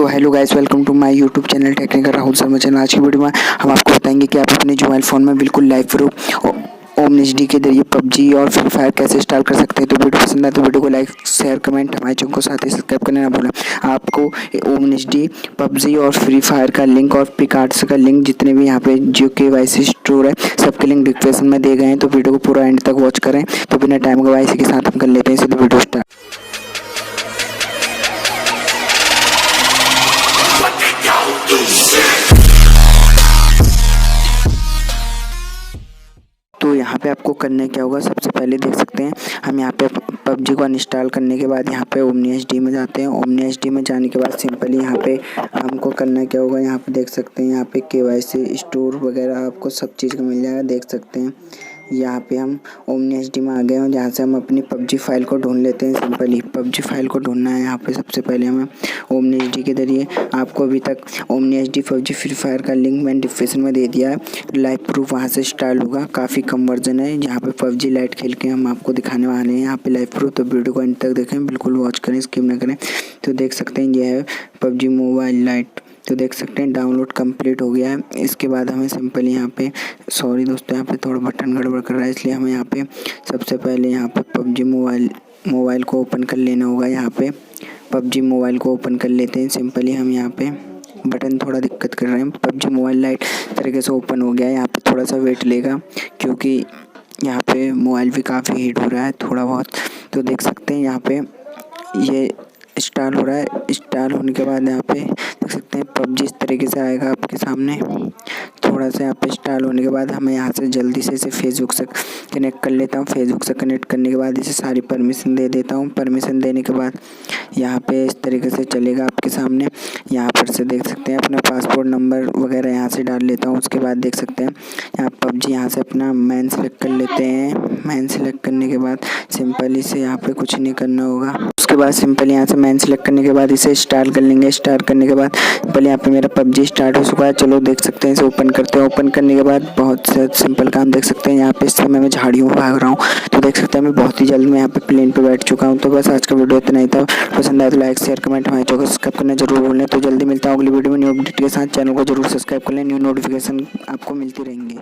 So hello guys, welcome to my YouTube channel Technical Rahul Sharma channel. आज की video में हम आपको बताएंगे कि आप अपने मोबाइल फ़ोन में बिल्कुल लाइव प्रूफ ओम एच डी के जरिए पबजी और फ्री फायर कैसे इंस्टॉल कर सकते हैं। तो वीडियो पसंद आए तो वीडियो को लाइक शेयर कमेंट हमारे चैनल को साथ ही सब्सक्राइब करना ना भूलें। आपको ओम एच डी पबजी और फ्री फायर का लिंक और पिकार्ड्स का लिंक जितने भी यहाँ पे जो KYC स्टोर है सबके लिंक डिस्क्रिप्शन में दिए गए हैं। तो वीडियो को पूरा एंड तक वॉच करें। तो बिना टाइम गवाए इसी के साथ हम कर लेते हैं सीधे वीडियो स्टार्ट। तो यहाँ पे आपको करना क्या होगा, सबसे पहले देख सकते हैं हम यहाँ पे पबजी को अनइंस्टॉल करने के बाद यहाँ पे ओमनी एच डी में जाते हैं। ओमनी एच डी में जाने के बाद सिंपली यहाँ पे हमको करना क्या होगा, यहाँ पे देख सकते हैं यहाँ पे KYC स्टोर वगैरह आपको सब चीज़ का मिल जाएगा। देख सकते हैं यहाँ पे हम ओमनी एच डी में आ गए हैं, जहाँ से हम अपनी पबजी फाइल को ढूंढ लेते हैं। सिंपली पबजी फाइल को ढूंढना है। यहाँ पे सबसे पहले हमें ओमनी एच डी के जरिए, आपको अभी तक omni H D PUBG free fire का लिंक मैंने डिस्क्रिप्शन में दे दिया है। लाइव प्रूफ वहाँ से इंस्टॉल होगा, काफ़ी कम वर्जन है। यहाँ पे पबजी लाइट खेल के हम आपको दिखाने वाले हैं यहाँ पे लाइव प्रूफ। तो वीडियो को अंत तक देखें, बिल्कुल वॉच करें, स्किप ना करें। तो देख सकते हैं ये है पबजी मोबाइल लाइट। तो देख सकते हैं डाउनलोड कंप्लीट हो गया है। इसके बाद हमें सिंपली यहाँ पे, सॉरी दोस्तों यहाँ पे थोड़ा बटन गड़बड़ कर रहा है, इसलिए हमें यहाँ पे सबसे पहले यहाँ पे पबजी मोबाइल को ओपन कर लेना होगा। यहाँ पे पबजी मोबाइल को ओपन कर लेते हैं। सिंपली हम यहाँ पे बटन थोड़ा दिक्कत कर रहे हैं। पबजी मोबाइल लाइट तरीके से ओपन हो गया है। यहाँ पे थोड़ा सा वेट लेगा क्योंकि यहाँ पे मोबाइल भी काफ़ी हीट हो रहा है थोड़ा बहुत। तो देख सकते हैं यहाँ पे ये इंस्टॉल हो रहा है। इंस्टॉल होने के बाद यहाँ पे देख सकते हैं पबजी इस तरीके से आएगा आपके सामने। थोड़ा सा यहाँ पे इंस्टॉल होने के बाद हमें यहाँ से जल्दी से इसे फेसबुक से कनेक्ट कर लेता हूँ। फेसबुक से कनेक्ट करने के बाद इसे सारी परमिशन दे देता हूँ। परमिशन देने के बाद यहाँ पे इस तरीके से चलेगा आपके सामने। यहाँ पर से देख सकते हैं अपना पासपोर्ट नंबर वगैरह यहाँ से डाल लेता हूँ। उसके बाद देख सकते हैं यहाँ पबजी यहाँ से अपना मैन सेलेक्ट कर लेते हैं। मैन सेलेक्ट करने के बाद सिंपली से यहाँ पे कुछ नहीं करना होगा। उसके बाद सिंपली यहाँ से मैन सेलेक्ट करने के बाद इसे स्टार्ट कर लेंगे। स्टार्ट करने के बाद पहले यहाँ पे मेरा पबजी स्टार्ट हो चुका है। चलो देख सकते हैं इसे ओपन करते हैं। ओपन करने के बाद बहुत सिंपल काम देख सकते हैं। यहाँ पे इस समय मैं झाड़ियों में भाग रहा हूँ। तो देख सकते हैं मैं बहुत ही जल्द में यहाँ पे प्लेन पे बैठ चुका हूँ। तो बस आज का वीडियो इतना ही था। पसंद आया तो लाइक शेयर कमेंट हमारे चैनल को सब्सक्राइब करना जरूर भूलें। तो जल्दी मिलता हूँ अगली वीडियो में न्यू अपडेट के साथ। चैनल को जरूर सब्सक्राइब कर लें, न्यू नोटिफिकेशन आपको मिलती रहेंगी।